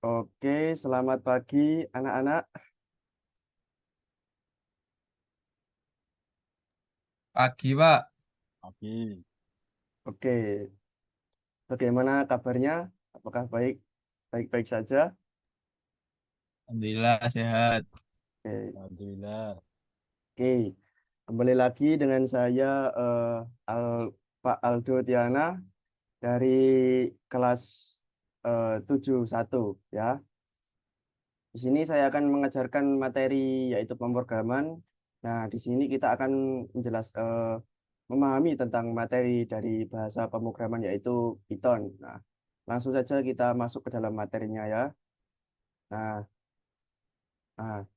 Oke, selamat pagi anak-anak. Pagi, Pak. Pagi. Oke, bagaimana kabarnya? Apakah baik? Baik-baik saja? Alhamdulillah sehat. Oke, Alhamdulillah. oke. Kembali lagi dengan saya Pak Aldo Tiana dari kelas 71 ya. Di sini saya akan mengajarkan materi yaitu pemrograman. Nah, di sini kita akan memahami tentang materi dari bahasa pemrograman yaitu Python. Nah, langsung saja kita masuk ke dalam materinya ya. Nah,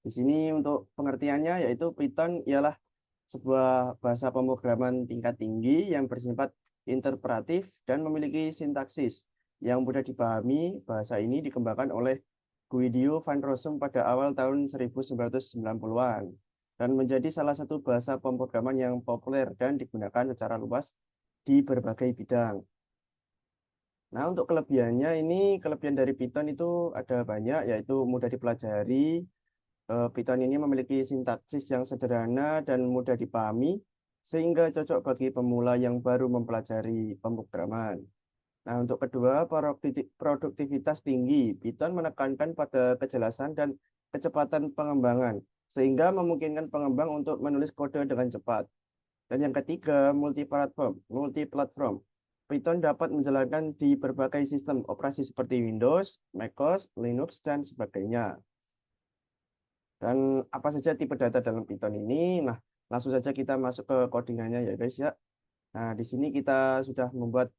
di sini untuk pengertiannya yaitu Python ialah sebuah bahasa pemrograman tingkat tinggi yang bersifat interpretif dan memiliki sintaksis yang mudah dipahami. Bahasa ini dikembangkan oleh Guido van Rossum pada awal tahun 1990-an dan menjadi salah satu bahasa pemrograman yang populer dan digunakan secara luas di berbagai bidang. Nah, untuk kelebihannya ini, kelebihan dari Python itu ada banyak, yaitu mudah dipelajari. Python ini memiliki sintaksis yang sederhana dan mudah dipahami, sehingga cocok bagi pemula yang baru mempelajari pemrograman. Nah, untuk kedua, produktivitas tinggi. Python menekankan pada kejelasan dan kecepatan pengembangan, sehingga memungkinkan pengembang untuk menulis kode dengan cepat. Dan yang ketiga, multiplatform. Multiplatform. Python dapat menjalankan di berbagai sistem operasi seperti Windows, macOS, Linux, dan sebagainya. Dan apa saja tipe data dalam Python ini? Nah, langsung saja kita masuk ke codingannya ya guys ya. Nah, di sini kita sudah membuat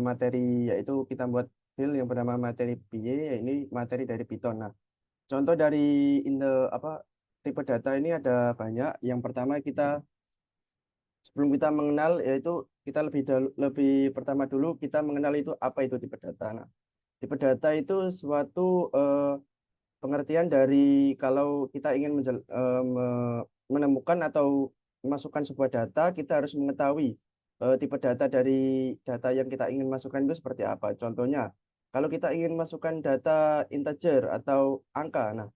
materi, yaitu kita buat file yang bernama materi PY, ya ini materi dari Python. Nah, contoh dari apa tipe data ini ada banyak. Yang pertama kita sebelum kita mengenal yaitu kita lebih pertama dulu kita mengenal itu apa itu tipe data. Nah, tipe data itu suatu pengertian dari kalau kita ingin menemukan atau memasukkan sebuah data, kita harus mengetahui tipe data dari data yang kita ingin masukkan itu seperti apa. Contohnya, kalau kita ingin masukkan data integer atau angka, nah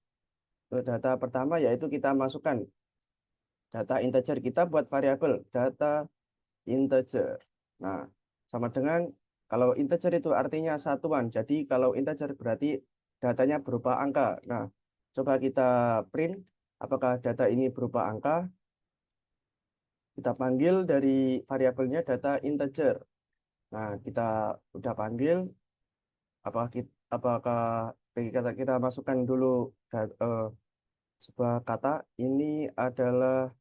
data pertama yaitu kita masukkan data integer kita buat variabel data integer. Nah, sama dengan kalau integer itu artinya satuan. Jadi kalau integer berarti datanya berupa angka. Nah, coba kita print apakah data ini berupa angka. Kita panggil dari variabelnya data integer. Nah, kita udah panggil apakah kita masukkan dulu sebuah kata ini adalah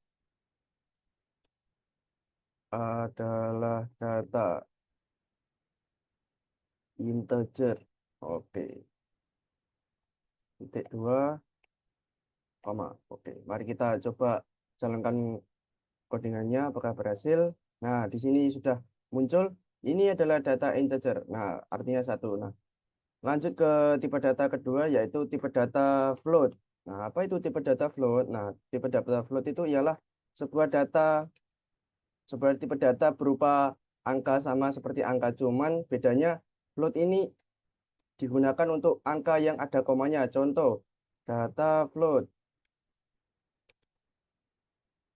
data integer. Oke. Titik dua koma. Oke, mari kita coba jalankan codingannya apakah berhasil. Nah, di sini sudah muncul. Ini adalah data integer. Nah, artinya satu. Nah, lanjut ke tipe data kedua yaitu tipe data float. Nah, apa itu tipe data float? Nah, tipe data float itu ialah sebuah data sebuah tipe data berupa angka sama seperti angka, cuman bedanya float ini digunakan untuk angka yang ada komanya. Contoh, data float,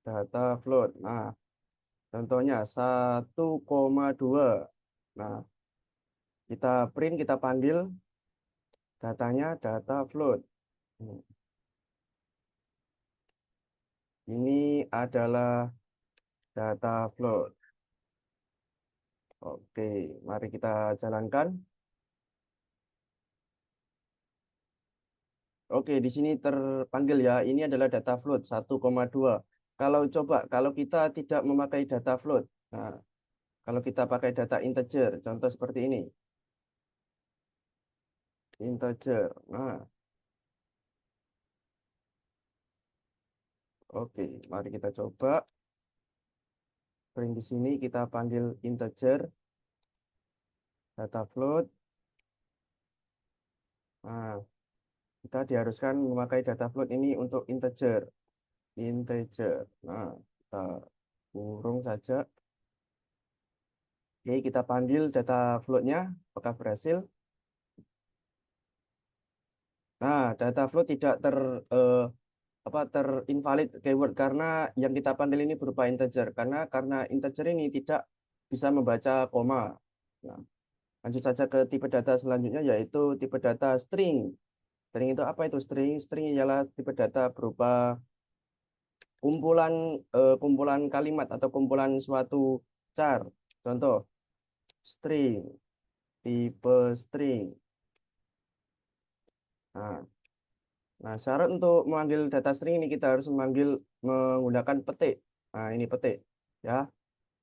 data float. Nah, contohnya 1,2. Nah, kita print, kita panggil datanya data float. Hmm, ini adalah data float. Oke, mari kita jalankan. Oke, di sini terpanggil ya. Ini adalah data float 1,2. Kalau kita tidak memakai data float. Nah, kalau kita pakai data integer, contoh seperti ini. Integer. Nah, oke, mari kita coba. Print di sini kita panggil integer, data float. Nah, kita diharuskan memakai data float ini untuk integer. Integer. Nah, kita kurung saja. Oke, kita panggil data float-nya. Apakah berhasil? Nah, data flow tidak terinvalid keyword karena yang kita panggil ini berupa integer. Karena integer ini tidak bisa membaca koma. Nah, lanjut saja ke tipe data selanjutnya yaitu tipe data string. String itu apa itu string? String ialah tipe data berupa kumpulan kalimat atau kumpulan suatu char. Contoh, string, tipe string. Nah, syarat untuk memanggil data string ini kita harus menggunakan petik. Nah, ini petik. Ya,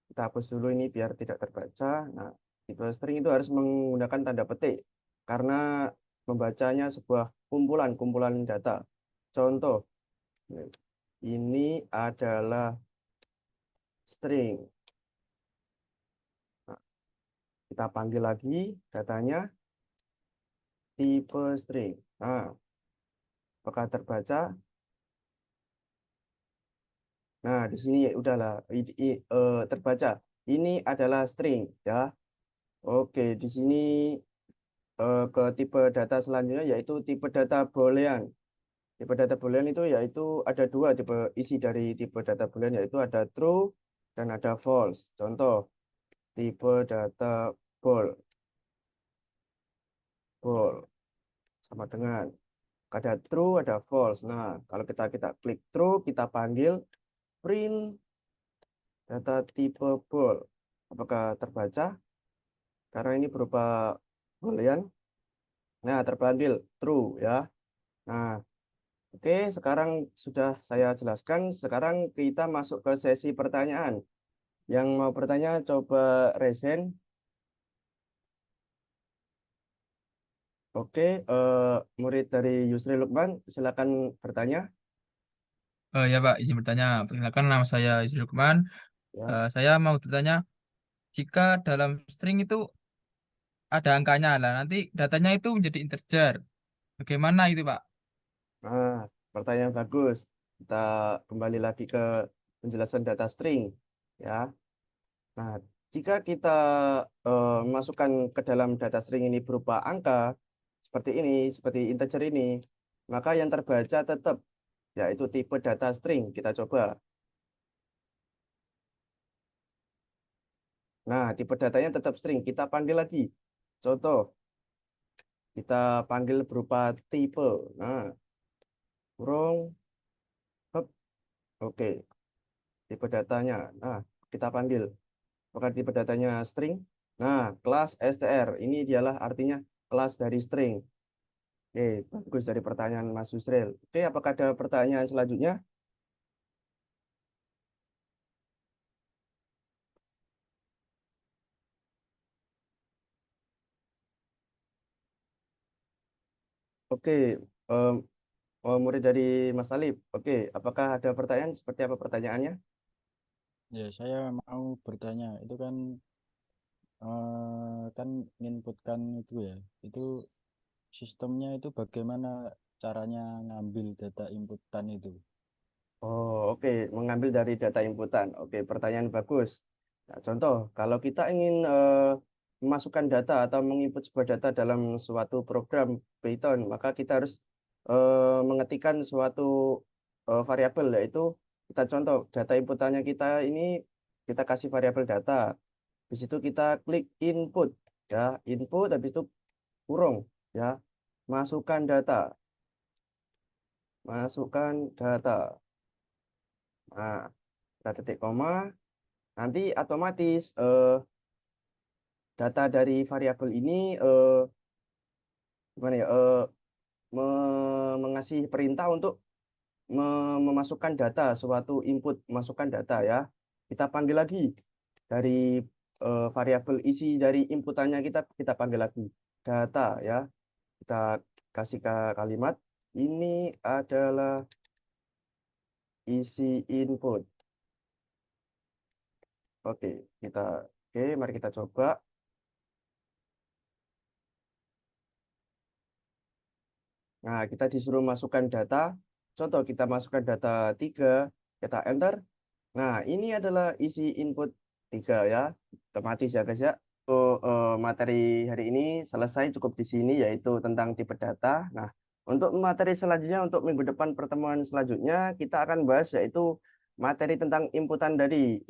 kita hapus dulu ini biar tidak terbaca. Nah, tipe string itu harus menggunakan tanda petik karena membacanya sebuah kumpulan data. Contoh, ini adalah string. Nah, kita panggil lagi datanya tipe string. Nah, apakah terbaca? Nah, di sini ya udahlah terbaca. Ini adalah string ya. Oke, di sini ke tipe data selanjutnya yaitu tipe data boolean. Tipe data boolean itu yaitu ada dua tipe isi dari tipe data boolean yaitu ada true dan ada false. Contoh, tipe data bool. Bool sama dengan ada true, ada false. Nah, kalau kita klik true, kita panggil print data tipe bool. Apakah terbaca? Karena ini berupa boolean. Nah, terpanggil true ya. Nah, oke, sekarang sudah saya jelaskan. Sekarang kita masuk ke sesi pertanyaan. Yang mau bertanya coba resen. Oke, murid dari Yusri Lukman, silakan bertanya. Ya Pak, izin bertanya. Perkenalkan nama saya Yusri Lukman. Ya. Saya mau bertanya, jika dalam string itu ada angkanya lah, nanti datanya itu menjadi integer. Bagaimana itu Pak? Nah, pertanyaan bagus. Kita kembali lagi ke penjelasan data string. Ya. Nah, jika kita masukkan ke dalam data string ini berupa angka, seperti ini, seperti integer ini, maka yang terbaca tetap, yaitu tipe data string. Kita coba. Nah, tipe datanya tetap string. Kita panggil lagi. Contoh, kita panggil berupa tipe. Nah, kurung, hop, oke. Tipe datanya. Nah, kita panggil. Apakah tipe datanya string? Nah, kelas str. Ini dialah artinya kelas dari string. Oke, bagus dari pertanyaan Mas Yusril. Oke, apakah ada pertanyaan selanjutnya? Oke, em, murid dari Mas Alif. Oke, apakah ada pertanyaan? Seperti apa pertanyaannya? Ya, saya mau bertanya. Itu kan kan inputkan itu ya. Itu sistemnya itu bagaimana caranya ngambil data inputan itu? Oh, oke, mengambil dari data inputan. Oke, pertanyaan bagus. Nah, contoh, kalau kita ingin memasukkan data atau menginput sebuah data dalam suatu program Python, maka kita harus mengetikkan suatu variabel, yaitu kita contoh data inputannya kita ini kita kasih variabel data. Di situ kita klik input, ya, input, habis itu kurung, ya, masukkan data, masukkan data. Nah, kita titik koma. Nanti otomatis data dari variabel ini gimana ya mengasih perintah untuk memasukkan data suatu input masukkan data ya. Kita panggil lagi dari variabel isi dari inputannya kita panggil lagi data ya. Kita kasih ke kalimat ini adalah isi input. Oke, mari kita coba. Nah, kita disuruh masukkan data. Contoh, kita masukkan data 3, kita enter. Nah, ini adalah isi input 3 ya. Otomatis ya guys ya. Materi hari ini selesai cukup di sini, yaitu tentang tipe data. Nah, Untuk materi selanjutnya, untuk minggu depan pertemuan selanjutnya, kita akan bahas yaitu materi tentang inputan tadi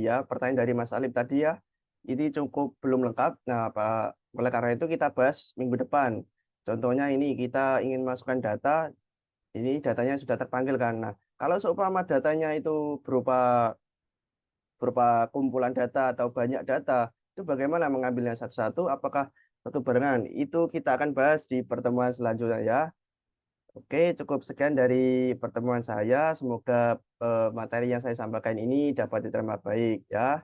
ya, pertanyaan dari Mas Alif tadi ya. Ini cukup belum lengkap. Nah, Pak, oleh karena itu kita bahas minggu depan. Contohnya ini kita ingin masukkan data, ini datanya sudah terpanggil kan. Nah, kalau seumpama datanya itu berupa berupa kumpulan data atau banyak data, itu bagaimana mengambilnya satu-satu? Apakah satu barengan? Itu kita akan bahas di pertemuan selanjutnya ya. Oke, cukup sekian dari pertemuan saya. Semoga materi yang saya sampaikan ini dapat diterima baik ya.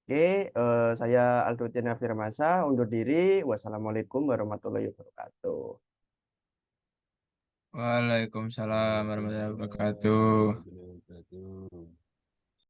Oke, saya Aldrutina Firmansyah undur diri. Wassalamualaikum warahmatullahi wabarakatuh. Waalaikumsalam warahmatullahi wabarakatuh. Waalaikumsalam warahmatullahi wabarakatuh.